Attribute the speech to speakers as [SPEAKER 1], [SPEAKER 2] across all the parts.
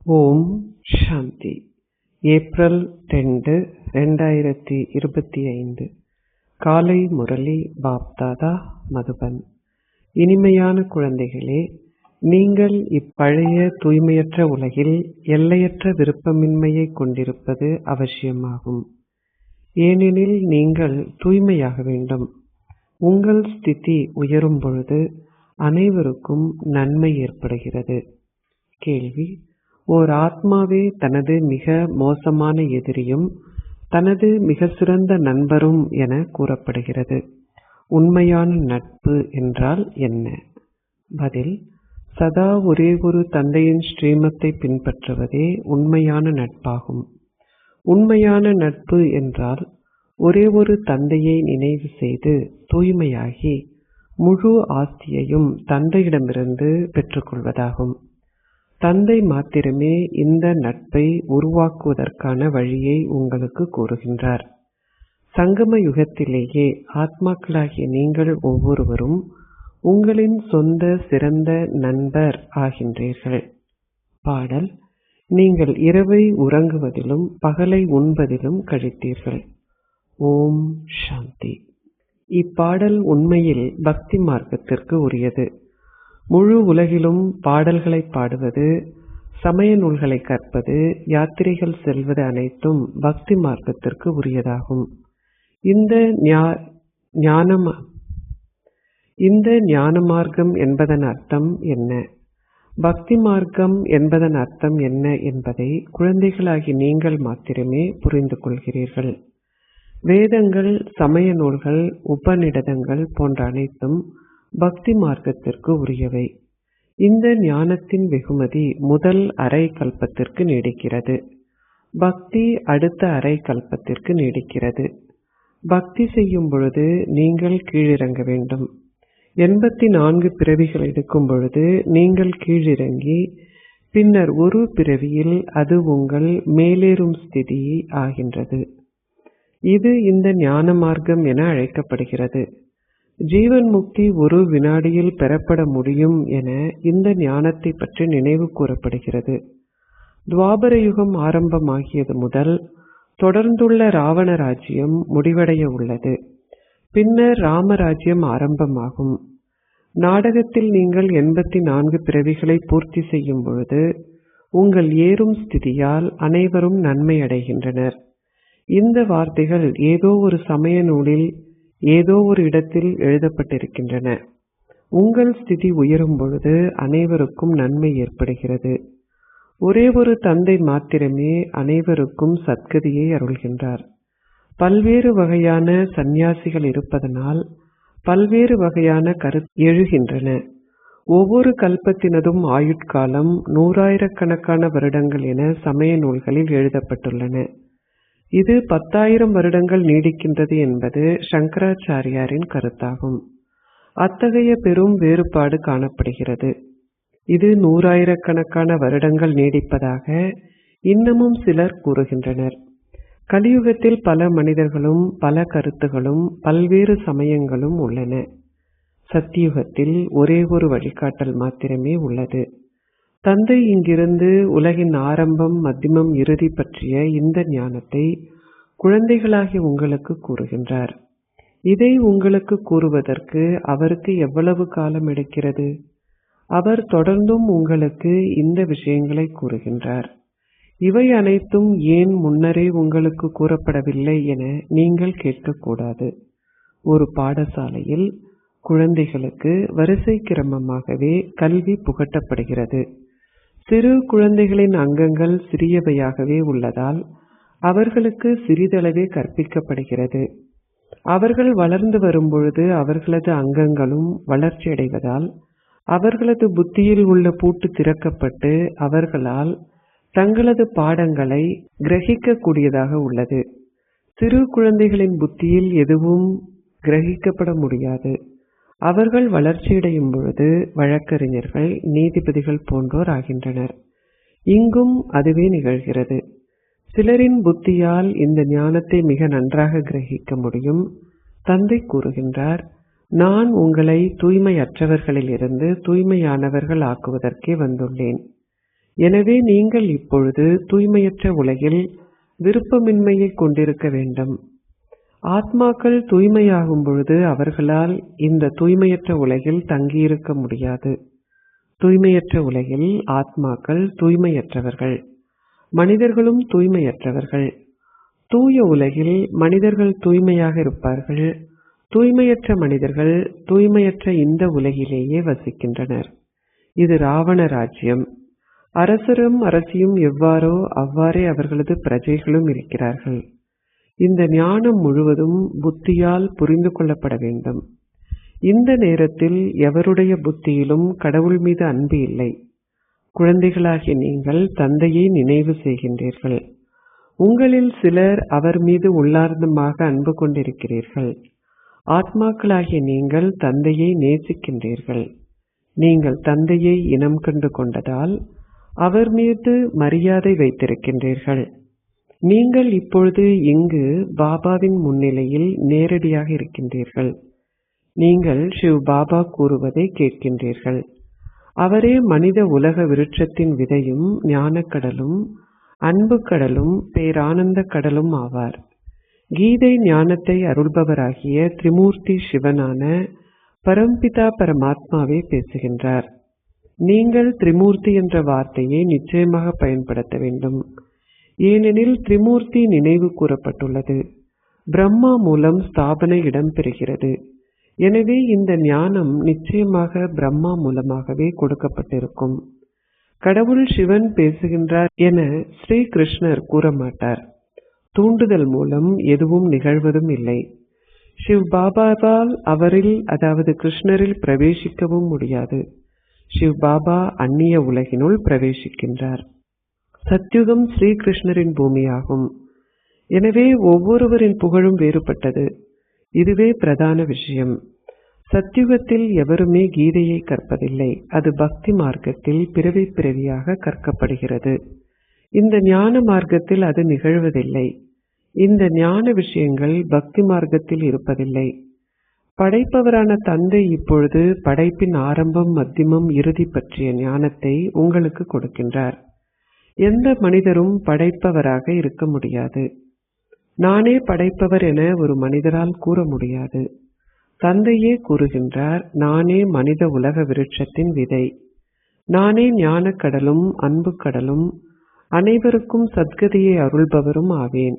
[SPEAKER 1] ஓம் சாந்தி. April 2, 2025 காலை முரளி பாப்தாதா மதுபன். இனிமையான குழந்தைகளே, நீங்கள் இப்பழைய தூய்மையற்ற உலகில் எல்லையற்ற விருப்பமின்மையை கொண்டிருப்பது அவசியமாகும். ஏனெனில் நீங்கள் தூய்மையாக வேண்டும். உங்கள் ஸ்திதி உயரும் பொழுது அனைவருக்கும் நன்மை ஏற்படுகிறது. கேள்வி: ஓர் ஆத்மாவே தனது மிக மோசமான எதிரியும் தனது மிக சிறந்த நண்பரும் என கூறப்படுகிறது. உண்மையான நட்பு என்றால் என்ன? பதில்: சதா ஒரே ஒரு தந்தையின் ஸ்ரீமத்தை பின்பற்றுவதே உண்மையான நட்பாகும். உண்மையான நட்பு என்றால் ஒரே ஒரு தந்தையை நினைவு செய்து தூய்மையாகி முழு ஆஸ்தியையும் தந்தையிடமிருந்து பெற்றுக்கொள்வதாகும். தந்தை மாத்திரமே இந்த நட்பை உருவாக்குவதற்கான வழியை உங்களுக்கு கூறுகின்றார். சங்கம யுகத்திலேயே ஆத்மாக்களாகிய நீங்கள் ஒவ்வொருவரும் உங்களின் சொந்த சிறந்த நண்பர் ஆகின்றீர்கள். பாடல்: நீங்கள் இரவை உறங்குவதிலும் பகலை உண்பதிலும் கழித்தீர்கள். ஓம் சாந்தி. இப்பாடல் உண்மையில் பக்தி மார்க்கத்திற்கு உரியது. முழு உலகிலும் பாடல்களை பாடுவது, சமய நூல்களை கற்பது, யாத்திரைகள் செல்வது அனைத்தும் பக்தி மார்க்கத்திற்கு உரியதாகும். இந்த ஞான மார்க்கம் என்பதன் அர்த்தம் என்ன? பக்தி மார்க்கம் என்பதன் அர்த்தம் என்ன என்பதை குழந்தைகளாகி நீங்கள் மாத்திரமே புரிந்து கொள்கிறீர்கள். வேதங்கள், சமய நூல்கள், உபநிடதங்கள் போன்ற அனைத்தும் பக்தி மார்க்கத்திற்கு உரியவை. இந்த ஞானத்தின் வெகுமதி முதல் அரை கல்பத்திற்கு நீடிக்கிறது. பக்தி அடுத்த அரை கல்பத்திற்கு நீடிக்கிறது. பக்தி செய்யும் பொழுது நீங்கள் கீழிறங்க வேண்டும். 84 பிறவிகள் எடுக்கும் பொழுது நீங்கள் கீழிறங்கி பின்னர் ஒரு பிறவியில் அது உங்கள் மேலேறும் ஸ்திதி ஆகின்றது. இது இந்த ஞான மார்க்கம் என அழைக்கப்படுகிறது. ஜீவன் முக்தி ஒரு வினாடியில் பெறப்பட முடியும் என இந்த ஞானத்தை பற்றி நினைவு கூறப்படுகிறது. துவாபர யுகம் ஆரம்பமாகியது முதல் தொடர்ந்துள்ள ராவண ராஜ்யம் முடிவடைய உள்ளது. பின்னர் ராமராஜ்யம் ஆரம்பமாகும். நாடகத்தில் நீங்கள் 84 பிறவிகளை பூர்த்தி செய்யும் பொழுது உங்கள் ஏறும் ஸ்திதியால் அனைவரும் நன்மை அடைகின்றனர். இந்த வார்த்தைகள் ஏதோ ஒரு சமய நூலில் ஏதோ ஒரு இடத்தில் எழுதப்பட்டிருக்கின்றன. உங்கள் ஸ்திதி உயரும் பொழுது அனைவருக்கும் நன்மை ஏற்படுகிறது. ஒரே ஒரு தந்தை மாத்திரமே அனைவருக்கும் சத்கதியை அருள்கின்றார். பல்வேறு வகையான சந்நியாசிகள் இருப்பதனால் பல்வேறு வகையான கருத்து எழுகின்றன. ஒவ்வொரு கல்பத்தினதும் ஆயுட்காலம் 100,000 வருடங்கள் என சமய நூல்களில் எழுதப்பட்டுள்ளன. இது 10,000 வருடங்கள் நீடிக்கின்றது என்பது சங்கராச்சாரியாரின் கருத்தாகும். அத்தகைய பெரும் வேறுபாடு காணப்படுகிறது. இது 100,000 வருடங்கள் நீடிப்பதாக இன்னமும் சிலர் கூறுகின்றனர். கலியுகத்தில் பல மனிதர்களும் பல கருத்துகளும் பல்வேறு சமயங்களும் உள்ளன. சத்தியுகத்தில் ஒரே ஒரு வழிகாட்டல் மாத்திரமே உள்ளது. தந்தை இங்கிருந்து உலகின் ஆரம்பம், மத்தியமம், இறுதி பற்றிய இந்த ஞானத்தை குழந்தைகளாகி உங்களுக்கு கூறுகின்றார். இதை உங்களுக்கு கூறுவதற்கு அவருக்கு எவ்வளவு காலம் எடுக்கிறது? அவர் தொடர்ந்தும் உங்களுக்கு இந்த விஷயங்களை கூறுகின்றார். இவை அனைத்தும் ஏன் முன்னரே உங்களுக்கு கூறப்படவில்லை என நீங்கள் கேட்கக்கூடாது. ஒரு பாடசாலையில் குழந்தைகளுக்கு வரிசை கிரமமாகவே கல்வி புகட்டப்படுகிறது. சிறு குழந்தைகளின் அங்கங்கள் சிறியவையாகவே உள்ளதால் அவர்களுக்கு சிறிதளவே கற்பிக்கப்படுகிறது. அவர்கள் வளர்ந்து வரும்பொழுது அவர்களது அங்கங்களும் வளர்ச்சியடைவதால் அவர்களது புத்தியில் உள்ள பூட்டு திறக்கப்பட்டு அவர்களால் தங்களது பாடங்களை கிரகிக்கக்கூடியதாக உள்ளது. சிறு குழந்தைகளின் புத்தியில் எதுவும் கிரகிக்கப்பட முடியாது. அவர்கள் வளர்ச்சியடையும் பொழுது வழக்கறிஞர்கள், நீதிபதிகள் போன்றோர் ஆகின்றனர். இங்கும் அதுவே நிகழ்கிறது. சிலரின் புத்தியால் இந்த ஞானத்தை மிக நன்றாக கிரகிக்க முடியும். தந்தை கூறுகின்றார், நான் உங்களை தூய்மையற்றவர்களில் இருந்து தூய்மையானவர்கள் ஆக்குவதற்கே வந்துள்ளேன். எனவே நீங்கள் இப்பொழுது தூய்மையற்ற உலகில் விருப்பமின்மையை கொண்டிருக்க வேண்டும். ஆத்மாக்கள் தூய்மையாகும் பொழுது அவர்களால் இந்த தூய்மையற்ற உலகில் தங்கியிருக்க முடியாது. தூய்மையற்ற உலகில் ஆத்மாக்கள் தூய்மையற்றவர்கள், மனிதர்களும் தூய்மையற்றவர்கள். தூய உலகில் மனிதர்கள் தூய்மையாக இருப்பார்கள். தூய்மையற்ற மனிதர்கள் தூய்மையற்ற இந்த உலகிலேயே வசிக்கின்றனர். இது ராவண ராஜ்யம். அரசரும் அரசியும் எவ்வாறோ அவ்வாறே அவர்களது பிரஜைகளும் இருக்கிறார்கள். இந்த ஞானம் முழுவதும் புத்தியால் புரிந்து கொள்ளப்பட வேண்டும். இந்த நேரத்தில் எவருடைய புத்தியிலும் கடவுள் மீது அன்பு இல்லை. குழந்தைகளாகிய நீங்கள் தந்தையை நினைவு செய்கின்றீர்கள். உங்களில் சிலர் அவர் மீது உள்ளார்ந்தமாக அன்பு கொண்டிருக்கிறீர்கள். ஆத்மாக்களாகிய நீங்கள் தந்தையை நேசிக்கின்றீர்கள். நீங்கள் தந்தையை இனம் கண்டு கொண்டதால் அவர் மீது மரியாதை வைத்திருக்கின்றீர்கள். நீங்கள் இப்பொழுது இங்கு பாபாவின் முன்னிலையில் நேரடியாக இருக்கின்றீர்கள். நீங்கள் சிவ் பாபா கூறுவதை கேட்கின்றீர்கள். அவரே மனித உலக விருட்சத்தின் விதையும் ஞானக்கடலும் அன்பு கடலும் பேரானந்த கடலும் ஆவார். கீதை ஞானத்தை அருள்பவராகிய திரிமூர்த்தி சிவனான பரம்பிதா பரமாத்மாவே பேசுகின்றார். நீங்கள் திரிமூர்த்தி என்ற வார்த்தையை நிச்சயமாக பயன்படுத்த வேண்டும். ஏனெனில் திரிமூர்த்தி நினைவு கூறப்பட்டுள்ளது. பிரம்மா மூலம் ஸ்தாபனை இடம்பெறுகிறது. எனவே இந்த ஞானம் நிச்சயமாக பிரம்மா மூலமாகவே கொடுக்கப்பட்டிருக்கும். கடவுள் சிவன் பேசுகின்றார் என ஸ்ரீ கிருஷ்ணர் கூற மாட்டார். தூண்டுதல் மூலம் எதுவும் நிகழ்வதும் இல்லை. சிவ் பாபாவால் அவரில் அதாவது கிருஷ்ணரில் பிரவேசிக்கவும் முடியாது. சிவ் பாபா அந்நிய உலகினுள் பிரவேசிக்கின்றார். சத்யுகம் ஸ்ரீ கிருஷ்ணரின் பூமியாகும். எனவே ஒவ்வொருவரின் புகழும் வேறுபட்டது. இதுவே பிரதான விஷயம். சத்யுகத்தில் எவருமே கீதையை கற்பதில்லை. அது பக்தி மார்க்கத்தில் பிறவி பிறவியாக கற்கப்படுகிறது. இந்த ஞான மார்க்கத்தில் அது நிகழ்வதில்லை. இந்த ஞான விஷயங்கள் பக்தி மார்க்கத்தில் இருப்பதில்லை. படைப்பவரான தந்தை இப்பொழுது படைப்பின் ஆரம்பம் மத்தியமம் இறுதி பற்றிய ஞானத்தை உங்களுக்கு கொடுக்கின்றார். எந்த மனிதரும் படைப்பவராக இருக்க முடியாது. நானே படைப்பவர் என ஒரு மனிதரால் கூற முடியாது. தந்தையே கூறுகின்றார், நானே மனித உலக விருட்சத்தின் விதை. நானே ஞான கடலும் அன்பு கடலும் அனைவருக்கும் சத்கதியை அருள்பவரும் ஆவேன்.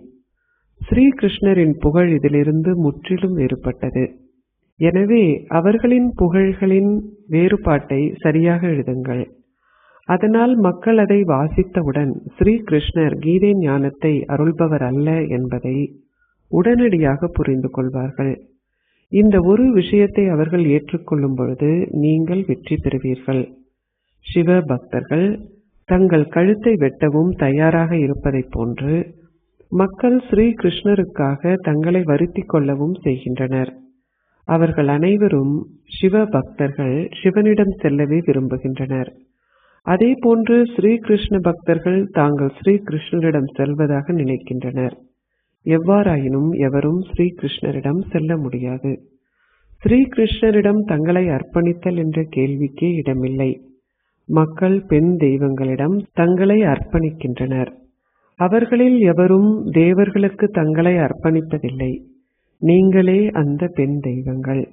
[SPEAKER 1] ஸ்ரீ கிருஷ்ணரின் புகழ் இதிலிருந்து முற்றிலும் வேறுபட்டது. எனவே அவர்களின் புகழ்களின் வேறுபாட்டை சரியாக எழுதுங்கள். அதனால் மக்கள் அதை வாசித்தவுடன் ஸ்ரீ கிருஷ்ணர் கீதை ஞானத்தை அருள்பவர் அல்ல என்பதை உடனடியாக புரிந்து கொள்வார்கள். இந்த ஒரு விஷயத்தை அவர்கள் ஏற்றுக்கொள்ளும் பொழுது நீங்கள் வெற்றி பெறுவீர்கள். சிவ பக்தர்கள் தங்கள் கழுத்தை வெட்டவும் தயாராக இருப்பதைப் போன்று மக்கள் ஸ்ரீ கிருஷ்ணருக்காக தங்களை வருத்திக் கொள்ளவும் செய்கின்றனர். அவர்கள் அனைவரும் சிவ பக்தர்கள் சிவனிடம் செல்லவே விரும்புகின்றனர். அதே போன்று ஸ்ரீ கிருஷ்ண பக்தர்கள் தாங்கள் ஸ்ரீ கிருஷ்ணரிடம் செல்வதாக நினைக்கின்றனர். எவ்வாறாயினும் எவரும் ஸ்ரீ கிருஷ்ணரிடம் செல்ல முடியாது. ஸ்ரீ கிருஷ்ணரிடம் தங்களை அர்ப்பணித்தல் என்ற கேள்விக்கே இடமில்லை. மக்கள் பெண் தெய்வங்களிடம் தங்களை அர்ப்பணிக்கின்றனர். அவர்களில் எவரும் தேவர்களுக்கு தங்களை அர்ப்பணிப்பதில்லை. நீங்களே அந்த பெண் தெய்வங்கள்.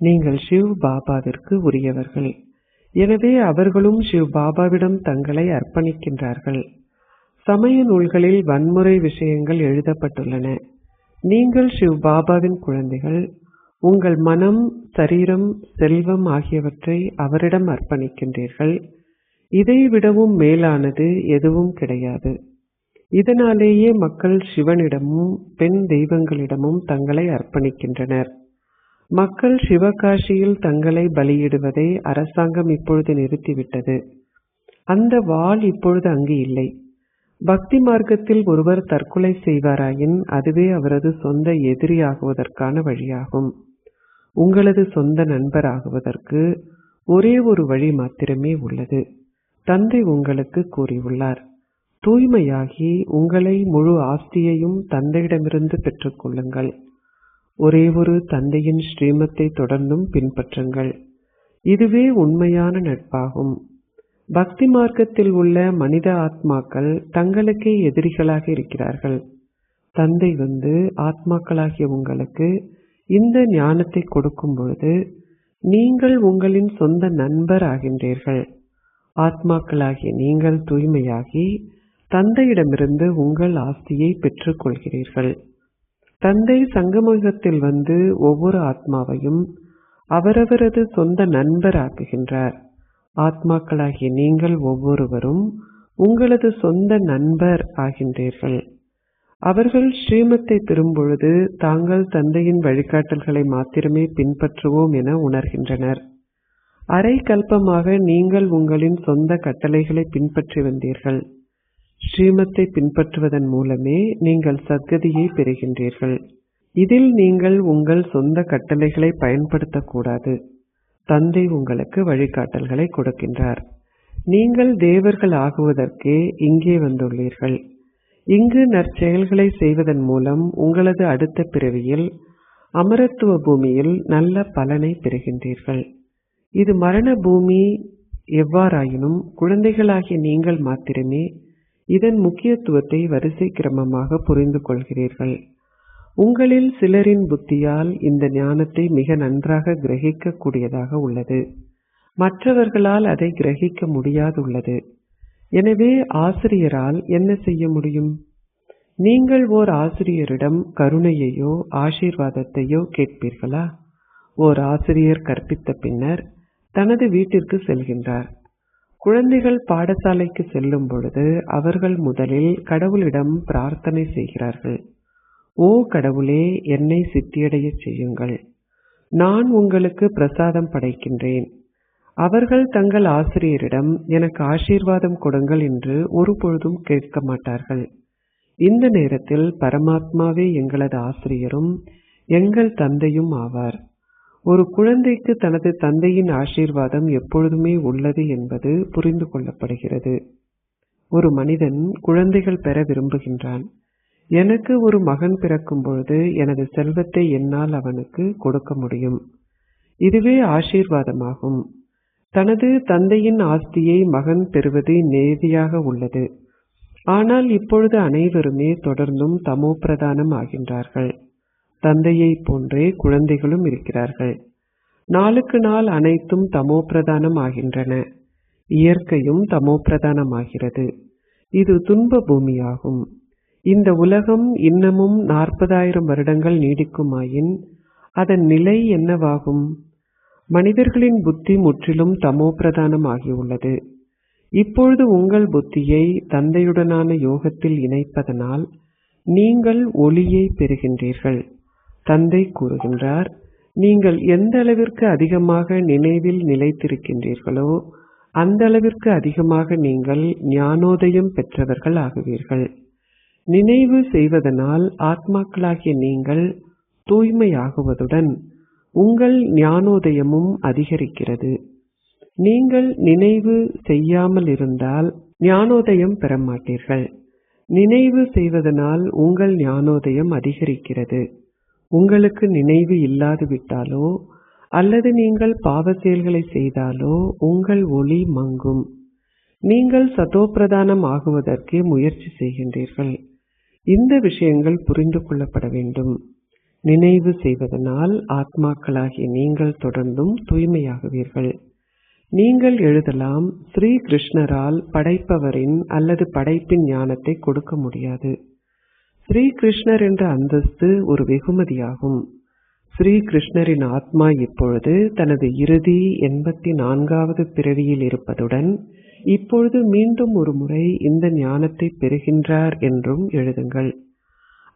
[SPEAKER 1] நீங்கள் சிவ் பாபாவிற்கு உரியவர்கள். எனவே அவர்களும் சிவ் பாபாவிடம் தங்களை அர்ப்பணிக்கின்றார்கள். சமய நூல்களில் வன்முறை விஷயங்கள் எழுதப்பட்டுள்ளன. நீங்கள் சிவ் பாபாவின் குழந்தைகள். உங்கள் மனம், சரீரம், செல்வம் ஆகியவற்றை அவரிடம் அர்ப்பணிக்கின்றீர்கள். இதை விடவும் மேலானது எதுவும் கிடையாது. இதனாலேயே மக்கள் சிவனிடமும் பெண் தெய்வங்களிடமும் தங்களை அர்ப்பணிக்கின்றனர். மக்கள் சிவகாசியில் தங்களை பலியிடுவதை அரசாங்கம் இப்பொழுது நிறுத்திவிட்டது. அந்த வாள் இப்பொழுது அங்கு இல்லை. பக்தி மார்க்கத்தில் ஒருவர் தற்கொலை செய்வாராயின் அதுவே அவரது சொந்த எதிரியாகுவதற்கான வழியாகும். உங்களது சொந்த நண்பராகுவதற்கு ஒரே ஒரு வழி மாத்திரமே உள்ளது. தந்தை உங்களுக்கு கூறியுள்ளார், தூய்மையாகி உங்களை முழு ஆஸ்தியையும் தந்தையிடமிருந்து பெற்றுக்கொள்ளுங்கள். ஒரே ஒரு தந்தையின் ஸ்ரீமத்தை தொடர்ந்தும் பின்பற்றுங்கள். இதுவே உண்மையான நட்பாகும். பக்தி மார்க்கத்தில் உள்ள மனித ஆத்மாக்கள் தங்களுக்கே எதிரிகளாக இருக்கிறார்கள். தந்தை ஆத்மாக்களாகிய உங்களுக்கு இந்த ஞானத்தை கொடுக்கும் பொழுது நீங்கள் உங்களின் சொந்த நண்பர் ஆகின்றீர்கள். ஆத்மாக்களாகிய நீங்கள் தூய்மையாகி தந்தையிடமிருந்து உங்கள் ஆஸ்தியை பெற்றுக் கொள்கிறீர்கள். தந்தை சங்கமயுகத்தில் ஒவ்வொரு ஆத்மாவையும் அவரவரது சொந்த நண்பர் ஆக்குகின்றார். ஆத்மாக்களாகிய நீங்கள் ஒவ்வொருவரும் உங்களது சொந்த நண்பர் ஆகின்றீர்கள். அவர்கள் ஸ்ரீமத்தை பெறும் பொழுது தாங்கள் தந்தையின் வழிகாட்டல்களை மாத்திரமே பின்பற்றுவோம் என உணர்கின்றனர். அரை கல்பமாக நீங்கள் உங்களின் சொந்த கட்டளைகளை பின்பற்றி வந்தீர்கள். ஸ்ரீமத்தை பின்பற்றுவதன் மூலமே நீங்கள் சத்கதியை பெறுகின்றீர்கள். இதில் நீங்கள் உங்கள் சொந்த கட்டளைகளை பயன்படுத்தக்கூடாது. தந்தை உங்களுக்கு வழிகாட்டல்களை கொடுக்கின்றார். நீங்கள் தேவர்கள் ஆகுவதற்கே இங்கே வந்துள்ளீர்கள். இங்கு நற்செயல்களை செய்வதன் மூலம் உங்களது அடுத்த பிறவியில் அமரத்துவ பூமியில் நல்ல பலனை பெறுகின்றீர்கள். இது மரண பூமி. எவ்வாறாயினும் குழந்தைகளாகிய நீங்கள் மாத்திரமே இதன் முக்கியத்துவத்தை வரிசை கிரமமாக புரிந்து கொள்கிறீர்கள். உங்களில் சிலரின் புத்தியால் இந்த ஞானத்தை மிக நன்றாக கிரகிக்க கூடியதாக உள்ளது. மற்றவர்களால் அதை கிரகிக்க முடியாதுள்ளது. எனவே ஆசிரியரால் என்ன செய்ய முடியும்? நீங்கள் ஓர் ஆசிரியரிடம் கருணையையோ ஆசீர்வாதத்தையோ கேட்பீர்களா? ஓர் ஆசிரியர் கற்பித்த பின்னர் தனது வீட்டிற்கு செல்கின்றார். குழந்தைகள் பாடசாலைக்கு செல்லும் பொழுது அவர்கள் முதலில் கடவுளிடம் பிரார்த்தனை செய்கிறார்கள். ஓ கடவுளே, என்னை சித்தியடைய செய்யுங்கள். நான் உங்களுக்கு பிரசாதம் படைக்கின்றேன். அவர்கள் தங்கள் ஆசிரியரிடம் எனக்கு ஆசீர்வாதம் கொடுங்கள் என்று ஒருபொழுதும் கேட்க மாட்டார்கள். இந்த நேரத்தில் பரமாத்மாவே எங்களது ஆசிரியரும் எங்கள் தந்தையும் ஆவார். ஒரு குழந்தைக்கு தனது தந்தையின் ஆசீர்வாதம் எப்பொழுதுமே உள்ளது என்பது புரிந்து கொள்ளப்படுகிறது. ஒரு மனிதன் குழந்தைகள் பெற விரும்புகின்றான். எனக்கு ஒரு மகன் பிறக்கும் பொழுது எனது செல்வத்தை என்னால் அவனுக்கு கொடுக்க முடியும். இதுவே ஆசீர்வாதமாகும். தனது தந்தையின் ஆஸ்தியை மகன் பெறுவது நேதியாக உள்ளது. ஆனால் இப்பொழுது அனைவருமே தொடர்ந்தும் தமோ பிரதானம் ஆகின்றார்கள். தந்தையை போன்றே குழந்தைகளும் இருக்கிறார்கள். நாளுக்கு நாள் அனைத்தும் தமோ பிரதானம் ஆகின்றன. இயற்கையும் தமோ பிரதானம் ஆகிறது. இது துன்ப பூமியாகும். இந்த உலகம் இன்னமும் 40,000 வருடங்கள் நீடிக்குமாயின் அதன் நிலை என்னவாகும்? மனிதர்களின் புத்தி முற்றிலும் தமோ பிரதானம் ஆகியுள்ளது. இப்பொழுது உங்கள் புத்தியை தந்தையுடனான யோகத்தில் இணைப்பதனால் நீங்கள் ஒளியை பெறுகின்றீர்கள். தந்தை கூறுகின்றார், நீங்கள் எந்த அளவிற்கு அதிகமாக நினைவில் நிலைத்திருக்கின்றீர்களோ அந்த அளவிற்கு அதிகமாக நீங்கள் ஞானோதயம் பெற்றவர்கள் ஆகுவீர்கள். நினைவு செய்வதனால் ஆத்மாக்களாகிய நீங்கள் தூய்மையாகுவதுடன் உங்கள் ஞானோதயமும் அதிகரிக்கிறது. நீங்கள் நினைவு செய்யாமல் இருந்தால் ஞானோதயம் பெற மாட்டீர்கள். நினைவு செய்வதனால் உங்கள் ஞானோதயம் அதிகரிக்கிறது. உங்களுக்கு நினைவு இல்லாது விட்டாலோ அல்லது நீங்கள் பாவ செயல்களை செய்தாலோ உங்கள் ஒளி மங்கும். நீங்கள் சதோப்பிரதானம் ஆகுவதற்கே முயற்சி செய்கின்றீர்கள். இந்த விஷயங்கள் புரிந்து கொள்ளப்பட வேண்டும். நினைவு செய்வதனால் ஆத்மாக்களாகிய நீங்கள் தொடர்ந்தும் தூய்மையாகுவீர்கள். நீங்கள் எழுதலாம், ஸ்ரீ கிருஷ்ணரால் படைப்பவரின் அல்லது படைப்பின் ஞானத்தை கொடுக்க முடியாது. ஸ்ரீ கிருஷ்ணர் என்ற அந்தஸ்து ஒரு வெகுமதியாகும். ஸ்ரீ கிருஷ்ணரின் ஆத்மா இப்பொழுது தனது இறுதி 84வது பிறவியில் இருப்பதுடன் இப்பொழுது மீண்டும் ஒரு முறை இந்த ஞானத்தை பெறுகின்றார் என்றும் எழுதுங்கள்.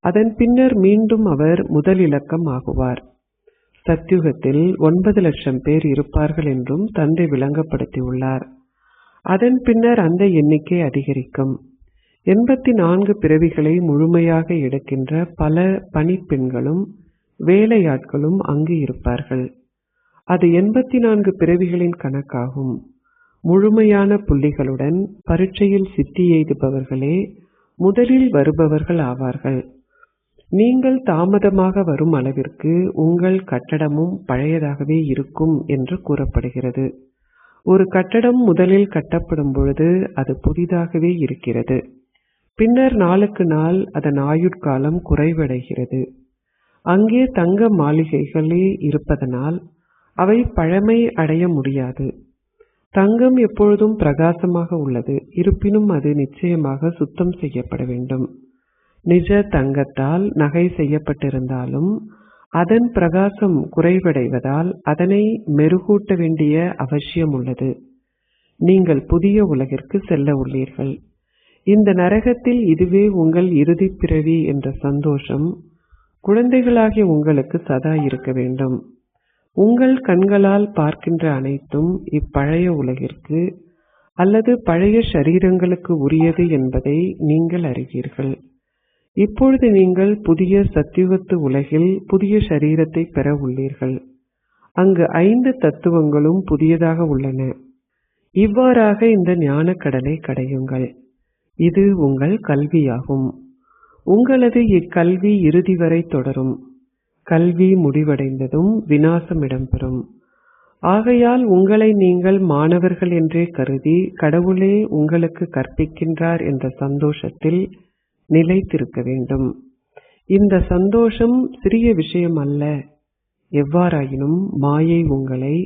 [SPEAKER 1] அதன் பின்னர் மீண்டும் அவர் முதல் இலக்கம் ஆகுவார். சத்யுகத்தில் 9 லட்சம் பேர் இருப்பார்கள் என்றும் தந்தை விளங்கப்படுத்தியுள்ளார். அதன் பின்னர் அந்த எண்ணிக்கை அதிகரிக்கும். 84 பிறவிகளை முழுமையாக எடுக்கின்ற பல பணிப்பெண்களும் வேலையாட்களும் அங்கு இருப்பார்கள். அது 84 பிறவிகளின் கணக்காகும். முழுமையான புள்ளிகளுடன் பரீட்சையில் சித்தி எய்துபவர்களே முதலில் வருபவர்கள் ஆவார்கள். நீங்கள் தாமதமாக வரும் அளவிற்கு உங்கள் கட்டடமும் பழையதாகவே இருக்கும் என்று கூறப்படுகிறது. ஒரு கட்டடம் முதலில் கட்டப்படும் பொழுது அது புதிதாகவே இருக்கிறது. பின்னர் நாளுக்கு நாள் அதன் ஆயுட்காலம் குறைவடைகிறது. அங்கே தங்க மாளிகைகளே இருப்பதனால் அவை பழமை அடைய முடியாது. தங்கம் எப்பொழுதும் பிரகாசமாக உள்ளது. இருப்பினும் அது நிச்சயமாக சுத்தம் செய்யப்பட வேண்டும். நிஜ தங்கத்தால் நகை செய்யப்பட்டிருந்தாலும் அதன் பிரகாசம் குறைவடைவதால் அதனை மெருகூட்ட வேண்டிய அவசியம் உள்ளது. நீங்கள் புதிய உலகிற்கு செல்ல உள்ளீர்கள். இந்த நரகத்தில் இதுவே உங்கள் இறுதி பிறவி என்ற சந்தோஷம் குழந்தைகளாகிய உங்களுக்கு சதா இருக்க வேண்டும். உங்கள் கண்களால் பார்க்கின்ற அனைத்தும் இப்பழைய உலகிற்கு அல்லது பழைய சரீரங்களுக்கு உரியது என்பதை நீங்கள் அறிவீர்கள். இப்பொழுது நீங்கள் புதிய சத்தியுகத்து உலகில் புதிய சரீரத்தை பெற உள்ளீர்கள். அங்கு 5 தத்துவங்களும் புதியதாக உள்ளன. இவ்வாறாக இந்த ஞான கடலை கடையுங்கள். இது உங்கள் கல்வியாகும். உங்களது இக்கல்வி இறுதி வரை தொடரும். கல்வி முடிவடைந்ததும் விநாசம் இடம்பெறும். ஆகையால் உங்களை நீங்கள் மாணவர்கள் என்றே கருதி கடவுளே உங்களுக்கு கற்பிக்கின்றார் என்ற சந்தோஷத்தில் நிலைத்திருக்க வேண்டும். இந்த சந்தோஷம் சிறிய விஷயம் அல்ல. எவ்வாறாயினும் மாயை உங்களை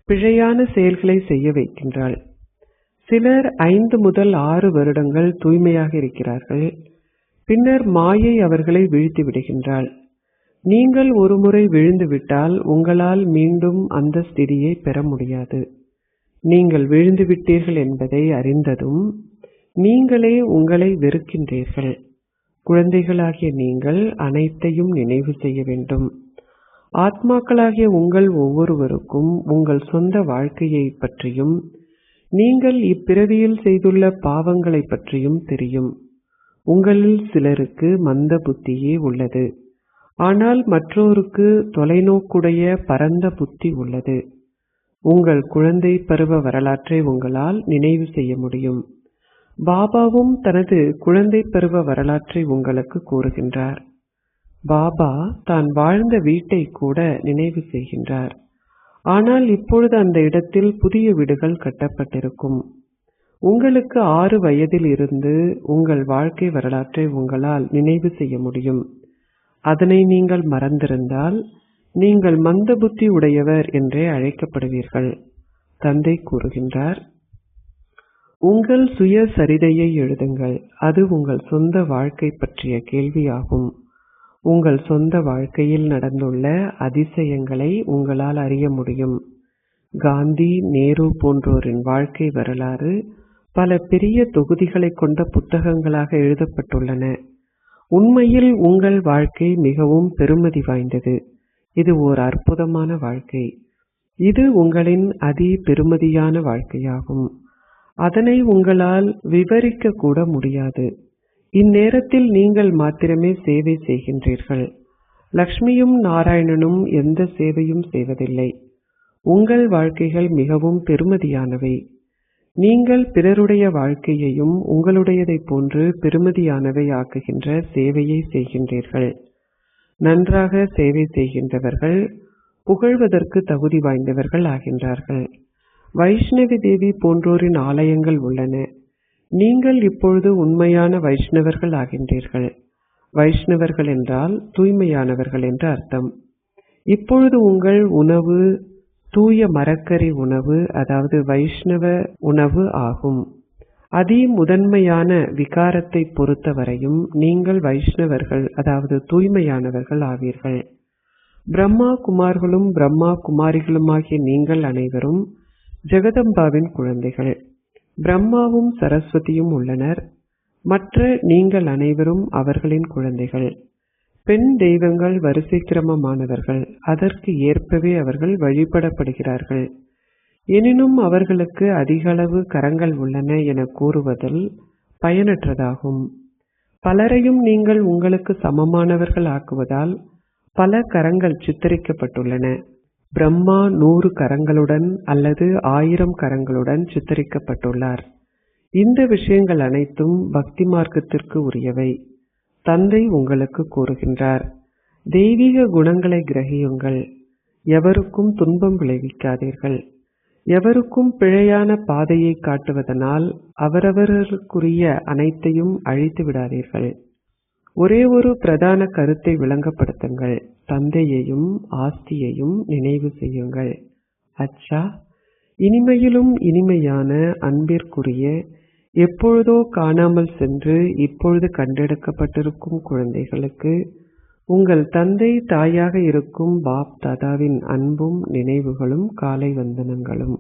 [SPEAKER 1] பிழையான செயல்களை செய்ய வைக்கின்றாள். சிலர் 5 முதல் 6 வருடங்கள் தூய்மையாக இருக்கிறார்கள். பின்னர் மாயை அவர்களை வீழ்த்தி விடுகின்றாள். நீங்கள் ஒருமுறை விழுந்துவிட்டால் உங்களால் மீண்டும் அந்த ஸ்திதியை பெற முடியாது. நீங்கள் விழுந்துவிட்டீர்கள் என்பதை அறிந்ததும் நீங்களே உங்களை வெறுக்கின்றீர்கள். குழந்தைகளாகிய நீங்கள் அனைத்தையும் நினைவு செய்ய வேண்டும். ஆத்மாக்களாகிய உங்கள் ஒவ்வொருவருக்கும் உங்கள் சொந்த வாழ்க்கையை பற்றியும் நீங்கள் இப்பிறவியில் செய்துள்ள பாவங்களை பற்றியும் தெரியும். உங்களில் சிலருக்கு மந்த புத்தியே உள்ளது. ஆனால் மற்றோருக்கு தொலைநோக்குடைய பரந்த புத்தி உள்ளது. உங்கள் குழந்தை பருவ வரலாற்றை உங்களால் நினைவு செய்ய முடியும். பாபாவும் தனது குழந்தை பருவ வரலாற்றை உங்களுக்கு கூறுகின்றார். பாபா தான் வாழ்ந்த வீட்டை கூட நினைவு செய்கின்றார். ஆனால் இப்பொழுது அந்த இடத்தில் புதிய வீடுகள் கட்டப்பட்டிருக்கும். உங்களுக்கு 6 வயதில் இருந்து உங்கள் வாழ்க்கை வரலாற்றை உங்களால் நினைவு செய்ய முடியும். அதனை நீங்கள் மறந்திருந்தால் நீங்கள் மந்த புத்தி உடையவர் என்றே அழைக்கப்படுவீர்கள். தந்தை கூறுகின்றார், உங்கள் சுய சரிதையை எழுதுங்கள். அது உங்கள் சொந்த வாழ்க்கை பற்றிய கேள்வியாகும். உங்கள் சொந்த வாழ்க்கையில் நடந்துள்ள அதிசயங்களை உங்களால் அறிய முடியும். காந்தி, நேரு போன்றோரின் வாழ்க்கை வரலாறு பல பெரிய தொகுதிகளை கொண்ட புத்தகங்களாக எழுதப்பட்டுள்ளன. உண்மையில் உங்கள் வாழ்க்கை மிகவும் பெருமதி வாய்ந்தது. இது ஓர் அற்புதமான வாழ்க்கை. இது உங்களின் அதி பெருமதியான வாழ்க்கையாகும். அதனை உங்களால் விவரிக்க கூட முடியாது. இந்நேரத்தில் நீங்கள் மாத்திரமே சேவை செய்கின்றீர்கள். லக்ஷ்மியும் நாராயணனும் எந்த சேவையும் செய்வதில்லை. உங்கள் வாழ்க்கைகள் மிகவும் பெருமதியானவை. நீங்கள் பிறருடைய வாழ்க்கையையும் உங்களுடையதை போன்று பெருமதியானவை ஆக்குகின்ற சேவையை செய்கின்றீர்கள். நன்றாக சேவை செய்கின்றவர்கள் புகழ்வதற்கு தகுதி வாய்ந்தவர்கள் ஆகின்றார்கள். வைஷ்ணவி தேவி போன்றோரின் ஆலயங்கள் உள்ளன. நீங்கள் இப்பொழுது உண்மையான வைஷ்ணவர்கள் ஆகின்றீர்கள். வைஷ்ணவர்கள் என்றால் தூய்மையானவர்கள் என்று அர்த்தம். இப்பொழுது உங்கள் உணவு தூய மரக்கறி உணவு, அதாவது வைஷ்ணவ உணவு ஆகும். அதி முதன்மையான விகாரத்தை பொறுத்தவரையும் நீங்கள் வைஷ்ணவர்கள், அதாவது தூய்மையானவர்கள் ஆவீர்கள். பிரம்மா குமார்களும் பிரம்மா குமாரிகளுமாகிய நீங்கள் அனைவரும் ஜெகதம்பாவின் குழந்தைகள். பிரம்மாவும் சரஸ்வதியும் உள்ளனர். மற்ற நீங்கள் அனைவரும் அவர்களின் குழந்தைகள். பெண் தெய்வங்கள் வரிசை கிரமமானவர்கள். அதற்கு ஏற்பவே அவர்கள் வழிபடப்படுகிறார்கள். எனினும் அவர்களுக்கு அதிகளவு கரங்கள் உள்ளன என கூறுவதில் பயனற்றதாகும். பலரையும் நீங்கள் உங்களுக்கு சமமானவர்கள் ஆக்குவதால் பல கரங்கள் சித்தரிக்கப்பட்டுள்ளன. பிரம்மா 100 கரங்களுடன் அல்லது 1000 கரங்களுடன் சித்தரிக்கப்பட்டுள்ளார். இந்த விஷயங்கள் அனைத்தும் பக்தி மார்க்கத்திற்கு உரியவை. தந்தை உங்களுக்கு கூறுகின்றார், தெய்வீக குணங்களை கிரகியுங்கள். எவருக்கும் துன்பம் விளைவிக்காதீர்கள். எவருக்கும் பிழையான பாதையை காட்டுவதனால் அவரவர்களுக்குரிய அனைத்தையும் அழித்து விடாதீர்கள். ஒரே ஒரு பிரதான கருத்தை விளங்கப்படுத்துங்கள். தந்தையையும் ஆஸ்தியையும் நினைவு செய்யுங்கள். அச்சா, இனிமையிலும் இனிமையான அன்பிற்குரிய, எப்பொழுதோ காணாமல் சென்று இப்பொழுது கண்டெடுக்கப்பட்டிருக்கும் குழந்தைகளுக்கு உங்கள் தந்தை தாயாக இருக்கும் பாப் தாதாவின் அன்பும் நினைவுகளும் காலை வந்தனங்களும்.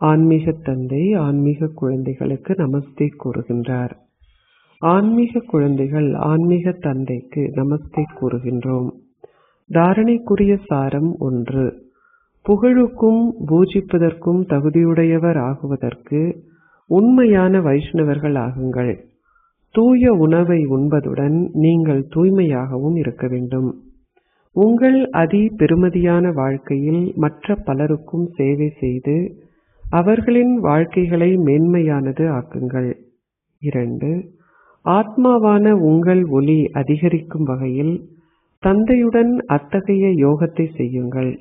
[SPEAKER 1] ஆன்மீக தந்தை ஆன்மீக குழந்தைகளுக்கு நமஸ்தே கூறுகின்றார். ஆன்மீக குழந்தைகள் ஆன்மீக தந்தைக்கு நமஸ்தே கூறுகின்றோம். தாரணைக்குரிய சாரம் 1. புகழுக்கும் பூஜிப்பதற்கும் தகுதியுடையவர் ஆகுவதற்கு உண்மையான வைஷ்ணவர்கள் ஆகுங்கள். தூய உணவை உண்பதுடன் நீங்கள் தூய்மையாகவும் இருக்க வேண்டும். உங்கள் அதி பெருமதியான வாழ்க்கையில் மற்ற பலருக்கும் சேவை செய்து அவர்களின் வாழ்க்கைகளை மேன்மையானது ஆக்குங்கள். 2. ஆத்மாவான உங்கள் ஒளி அதிகரிக்கும் வகையில் தந்தையுடன் அத்தகைய யோகத்தை செய்யுங்கள்.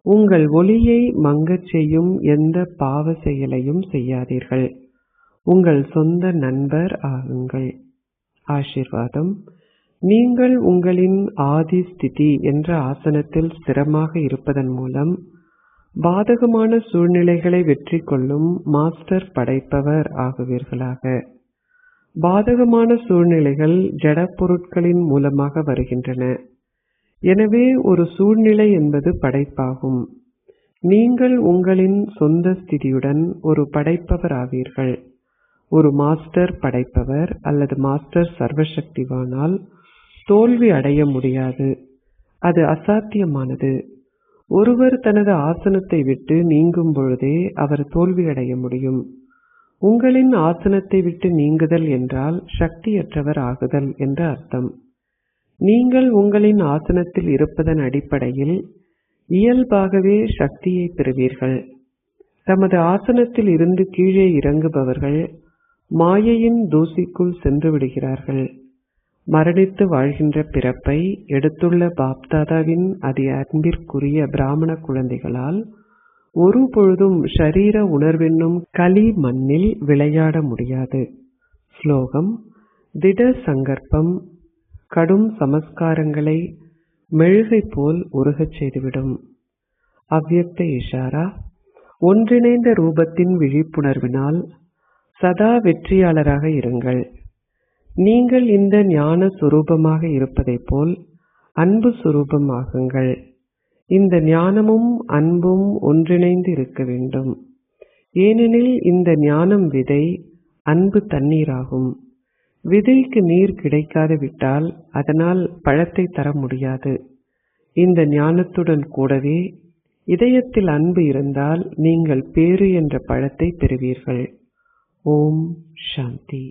[SPEAKER 1] உங்கள் ஒளியை மங்கச் செய்யும் எந்த பாவ செயலையும் செய்யாதீர்கள். உங்கள் சொந்த நண்பர் ஆகுங்கள். ஆசீர்வாதம். நீங்கள் உங்களின் ஆதி ஸ்திதி என்ற ஆசனத்தில் ஸ்திரமாக இருப்பதன் மூலம் பாதகமான சூழ்நிலைகளை வெற்றி கொள்ளும் மாஸ்டர் படைப்பவர் ஆகுவீர்களாக. பாதகமான சூழ்நிலைகள் ஜட பொருட்களின் மூலமாக வருகின்றன. எனவே ஒரு சூழ்நிலை என்பது படைப்பாகும். நீங்கள் உங்களின் சொந்த ஸ்திதியுடன் ஒரு படைப்பவர் ஆவீர்கள். ஒரு மாஸ்டர் படைப்பவர் அல்லது மாஸ்டர் சர்வசக்திவானால் தோல்வி அடைய முடியாது. அது அசாத்தியமானது. ஒருவர் தனது ஆசனத்தை விட்டு நீங்கும் பொழுதே அவர் தோல்வியடைய முடியும். உங்களின் ஆசனத்தை விட்டு நீங்குதல் என்றால் சக்தியற்றவர் ஆகுதல் என்ற அர்த்தம். நீங்கள் உங்களின் ஆசனத்தில் இருப்பதன் அடிப்படையில் இயல்பாகவே சக்தியை பெறுவீர்கள். தமது ஆசனத்தில் இருந்து கீழே இறங்குபவர்கள் மாயையின் தூசிக்குள் சென்று விடுகிறார்கள். மரணித்து வாழ்கின்ற பிறப்பை எடுத்துள்ள பாப்தாதாவின் அதி அன்பிற்குரிய பிராமண குழந்தைகளால் ஒரு பொழுதும் ஷரீர உணர்வென்னும் களி மண்ணில் விளையாட முடியாது. ஸ்லோகம். திட சங்கற்பம் கடும் சமஸ்காரங்களை மெழுகை போல் உருகச் செய்துவிடும். அவ்யக்த இஷாரா. ஒன்றிணைந்த ரூபத்தின் விழிப்புணர்வினால் சதா வெற்றியாளராக இருங்கள். நீங்கள் இந்த ஞான சுரூபமாக இருப்பதைப் போல் அன்பு சுரூபமாகுங்கள். இந்த ஞானமும் அன்பும் ஒன்றிணைந்து இருக்க வேண்டும். ஏனெனில் இந்த ஞானம் விதை, அன்பு தண்ணீராகும். விதைக்கு நீர் கிடைக்காது விட்டால் அதனால் பழத்தை தர முடியாது. இந்த ஞானத்துடன் கூடவே இதயத்தில் அன்பு இருந்தால் நீங்கள் பேறு என்ற பழத்தை பெறுவீர்கள். ஓம் சாந்தி.